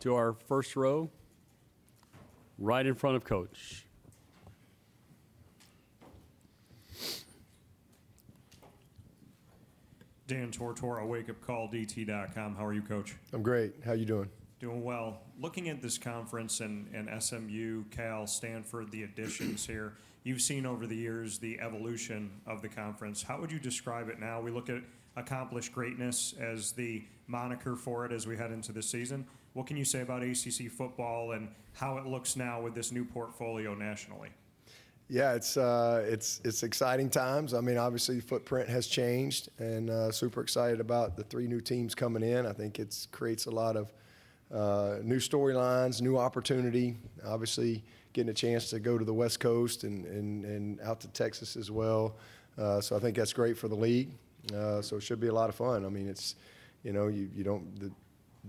to our first row, right in front of Coach. Dan Tortora, wakeupcalldt.com. How are you, Coach? I'm great. How you doing? Doing well. Looking at this conference and SMU, Cal, Stanford, the additions here, you've seen over the years the evolution of the conference. How would you describe it now? We look at accomplished greatness as the moniker for it as we head into this season. What can you say about ACC football and how it looks now with this new portfolio nationally? Yeah, it's exciting times. I mean, obviously, footprint has changed, and super excited about the 3 new teams coming in. I think it creates a lot of new storylines, new opportunity. Obviously, getting a chance to go to the West Coast and out to Texas as well. So I think that's great for the league. So it should be a lot of fun. I mean, it's, you know, you don't, the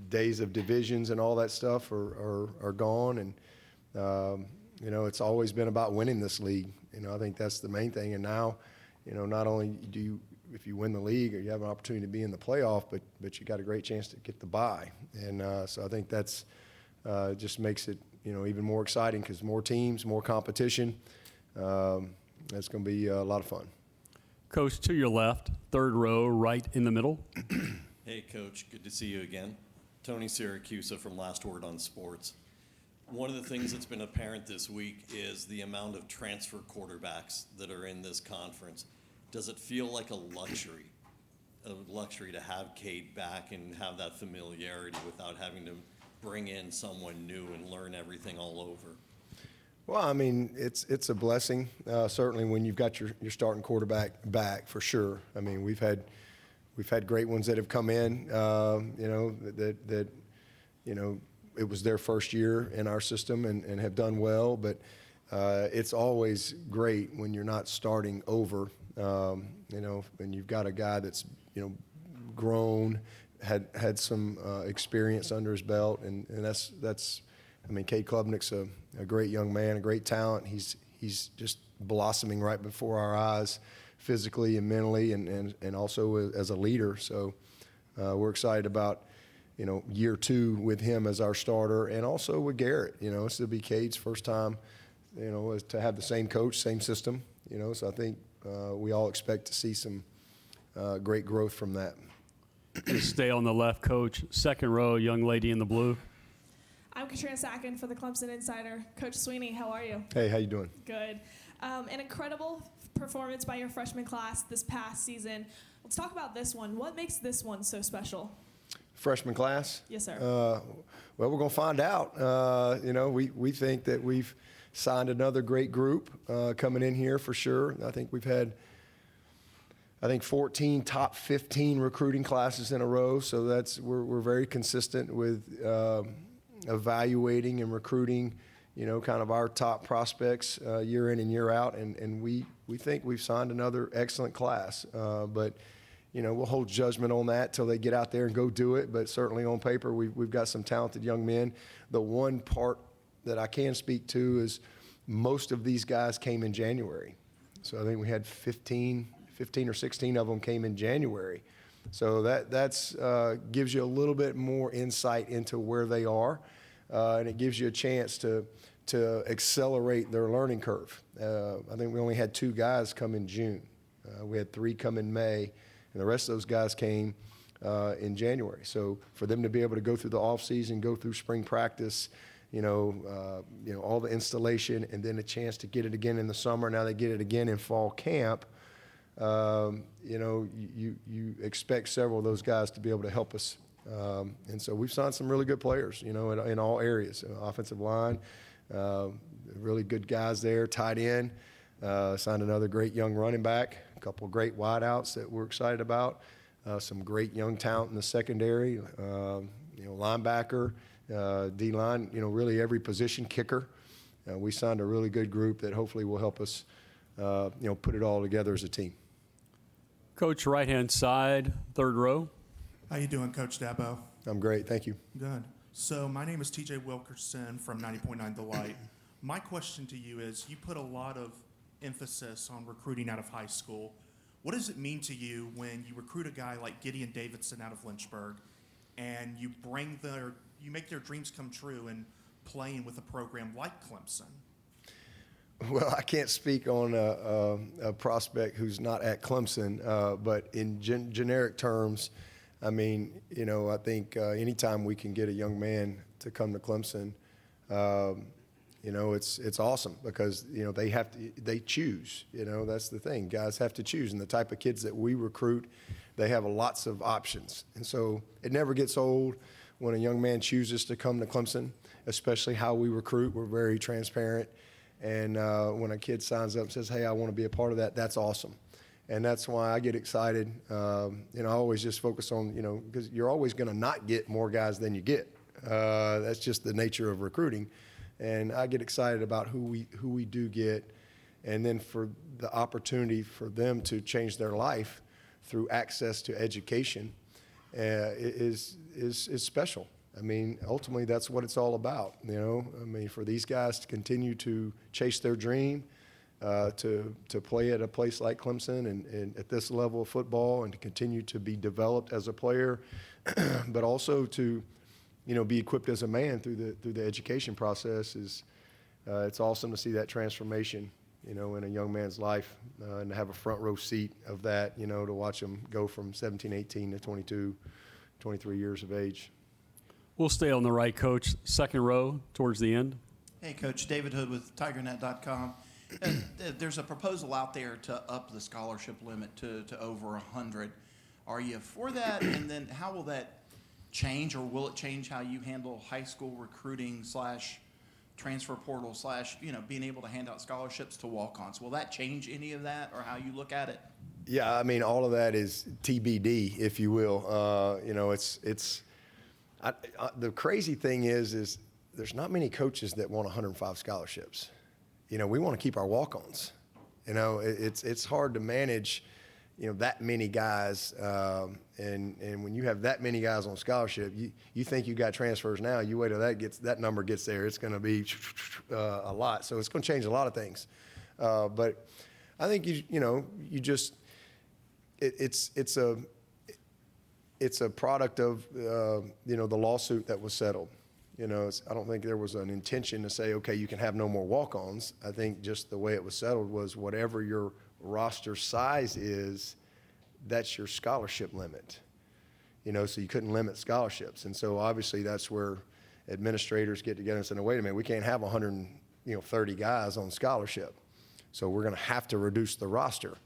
days of divisions and all that stuff are gone, and you know, it's always been about winning this league. You know, I think that's the main thing. And now, you know, not only do you, if you win the league, or you have an opportunity to be in the playoff, but you got a great chance to get the bye. And so I think that's just makes it, you know, even more exciting because more teams, more competition. That's going to be a lot of fun. Coach, to your left, third row, right in the middle. Hey, Coach. Good to see you again. Tony Siracusa from Last Word on Sports. One of the things that's been apparent this week is the amount of transfer quarterbacks that are in this conference. Does it feel like a luxury to have Cade back and have that familiarity without having to bring in someone new and learn everything all over? Well, I mean, it's a blessing, certainly when you've got your starting quarterback back, for sure. I mean, we've had great ones that have come in, you know, that you know, it was their first year in our system and have done well, but it's always great when you're not starting over, you know, and you've got a guy that's, you know, grown, had some experience under his belt, and that's I mean, Cade Klubnik's a great young man, a great talent. He's just blossoming right before our eyes, physically and mentally, and also as a leader. So we're excited about, you know, year 2 with him as our starter, and also with Garrett. You know, this will be Cade's first time, you know, to have the same coach, same system. You know, so I think we all expect to see some great growth from that. Stay on the left, Coach. Second row, young lady in the blue. I'm Katrina Sacken for the Clemson Insider. Coach Swinney, how are you? Hey, how you doing? Good. An incredible performance by your freshman class this past season. Let's talk about this one. What makes this one so special? Freshman class? Yes, sir. Well, we're going to find out. You know, we think that we've signed another great group coming in here for sure. I think we've had, 14 top 15 recruiting classes in a row. So we're very consistent with evaluating and recruiting, you know, kind of our top prospects year in and year out. And we think we've signed another excellent class. But you know, we'll hold judgment on that till they get out there and go do it. But certainly on paper, we've got some talented young men. The one part that I can speak to is most of these guys came in January. So I think we had 15 or 16 of them came in January. So that's gives you a little bit more insight into where they are, and it gives you a chance to accelerate their learning curve. I think we only had 2 guys come in June. We had 3 come in May. And the rest of those guys came in January. So for them to be able to go through the off season, go through spring practice, you know, all the installation, and then a chance to get it again in the summer. Now they get it again in fall camp. You know, you expect several of those guys to be able to help us. And so we've signed some really good players, you know, in all areas. Offensive line, really good guys there. Tight end, signed another great young running back. A couple of great wideouts that we're excited about. Some great young talent in the secondary. You know, linebacker, D-line. You know, really every position. Kicker. We signed a really good group that hopefully will help us, you know, put it all together as a team. Coach, right-hand side, third row. How you doing, Coach Dabo? I'm great, thank you. Good. So my name is TJ Wilkerson from 90.9 The Light. My question to you is, you put a lot of emphasis on recruiting out of high school. What does it mean to you when you recruit a guy like Gideon Davidson out of Lynchburg, and you you make their dreams come true in playing with a program like Clemson? Well, I can't speak on a prospect who's not at Clemson, but in generic terms, I mean, I think anytime we can get a young man to come to Clemson, it's awesome because, they choose. That's the thing. Guys have to choose. And the type of kids that we recruit, they have lots of options. And so it never gets old when a young man chooses to come to Clemson, especially how we recruit. We're very transparent. And when a kid signs up and says, hey, I want to be a part of that, that's awesome. And that's why I get excited. I always just focus on, because you're always going to not get more guys than you get. That's just the nature of recruiting. And I get excited about who we do get. And then for the opportunity for them to change their life through access to education is special. I mean, ultimately, that's what it's all about, for these guys to continue to chase their dream, to play at a place like Clemson and at this level of football and to continue to be developed as a player, but also to, be equipped as a man through the education process it's awesome to see that transformation, in a young man's life and to have a front row seat of that, to watch them go from 17, 18 to 22, 23 years of age. We'll stay on the right, Coach. Second row towards the end. Hey, Coach. David Hood with TigerNet.com. There's a proposal out there to up the scholarship limit to over 100. Are you for that? And then how will that change, or will it change how you handle high school recruiting / transfer portal / being able to hand out scholarships to walk-ons? Will that change any of that or how you look at it? Yeah, I mean, all of that is TBD, if you will. The crazy thing is there's not many coaches that want 105 scholarships. We want to keep our walk-ons. It's hard to manage, that many guys. And when you have that many guys on scholarship, you think you got transfers now. You wait till that number gets there. It's going to be a lot. So it's going to change a lot of things. But I think it's a product of the lawsuit that was settled. I don't think there was an intention to say, okay, you can have no more walk-ons. I think just the way it was settled was whatever your roster size is, that's your scholarship limit. So you couldn't limit scholarships. And so obviously that's where administrators get together and say, no, wait a minute, we can't have 130 guys on scholarship. So we're going to have to reduce the roster.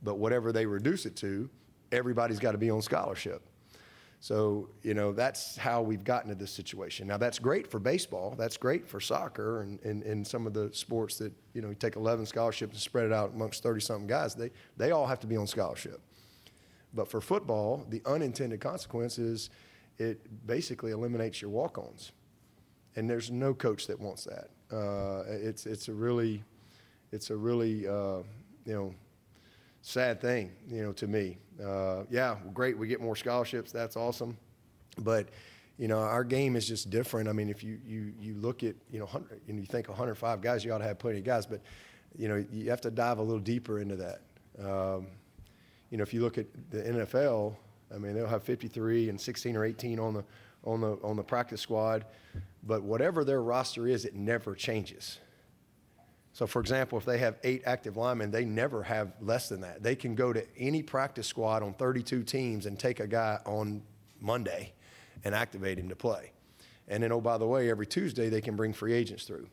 But whatever they reduce it to, everybody's got to be on scholarship. So, that's how we've gotten to this situation. Now, that's great for baseball. That's great for soccer and some of the sports that, you take 11 scholarships and spread it out amongst 30-something guys. They all have to be on scholarship. But for football, the unintended consequence is it basically eliminates your walk-ons. And there's no coach that wants that. It's a really sad thing, to me. Yeah, great, we get more scholarships, that's awesome. But, our game is just different. I mean, if you look at, 100, and you think 105 guys, you ought to have plenty of guys. But, you have to dive a little deeper into that. If you look at the NFL, I mean, they'll have 53 and 16 or 18 on the practice squad. But whatever their roster is, it never changes. So, for example, if they have 8 active linemen, they never have less than that. They can go to any practice squad on 32 teams and take a guy on Monday and activate him to play. And then, oh, by the way, every Tuesday they can bring free agents through.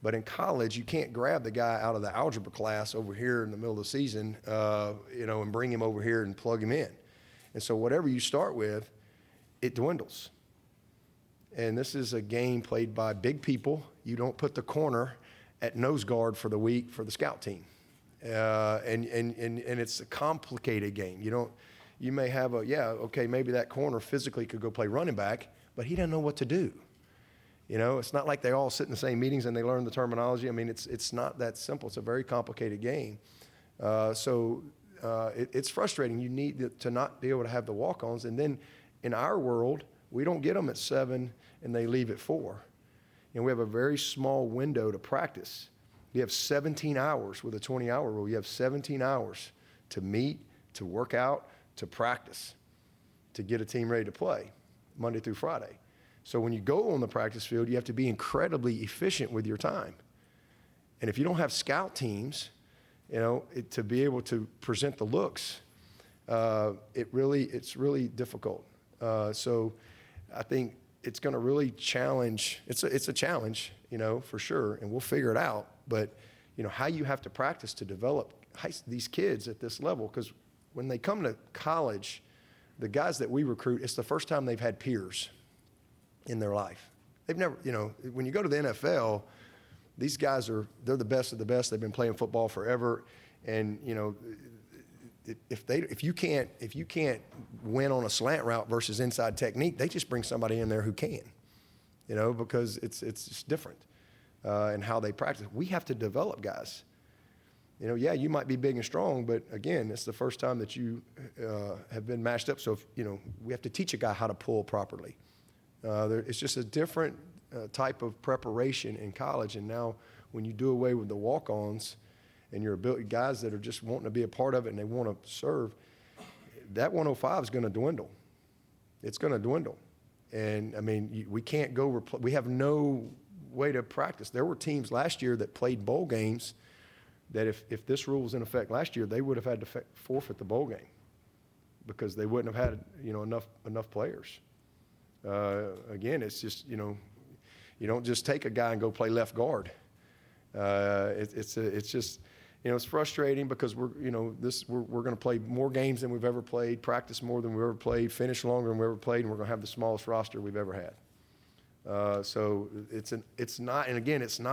But in college, you can't grab the guy out of the algebra class over here in the middle of the season, and bring him over here and plug him in. And so whatever you start with, it dwindles. And this is a game played by big people. You don't put the corner at nose guard for the week for the scout team. And it's a complicated game. You may have maybe that corner physically could go play running back, but he doesn't know what to do. It's not like they all sit in the same meetings and they learn the terminology. I mean, it's not that simple. It's a very complicated game. It's frustrating. You need to not be able to have the walk-ons. And then in our world, we don't get them at 7 and they leave at 4. And we have a very small window to practice. You have 17 hours with a 20-hour rule. You have 17 hours to meet, to work out, to practice, to get a team ready to play Monday through Friday. So when you go on the practice field, you have to be incredibly efficient with your time. And if you don't have scout teams, to be able to present the looks, it's really difficult. So I think it's going to really challenge. It's a challenge, for sure, and we'll figure it out. But how you have to practice to develop these kids at this level, because when they come to college, the guys that we recruit, it's the first time they've had peers in their life. They've never, when you go to the NFL, these guys they're the best of the best. They've been playing football forever, and if you can't win on a slant route versus inside technique, they just bring somebody in there who can, because it's just different, and how they practice. We have to develop guys. You might be big and strong, but again, it's the first time that you have been matched up. So we have to teach a guy how to pull properly. It's just a different type of preparation in college, and now when you do away with the walk-ons and your guys that are just wanting to be a part of it and they want to serve, that 105 is going to dwindle. It's going to dwindle. And, we can't go we have no way to practice. There were teams last year that played bowl games that if this rule was in effect last year, they would have had to forfeit the bowl game because they wouldn't have had, enough players. Again, it's just, you don't just take a guy and go play left guard. It's just, it's frustrating because we're going to play more games than we've ever played, practice more than we've ever played, finish longer than we've ever played, and we're going to have the smallest roster we've ever had. So it's not, and again, it's not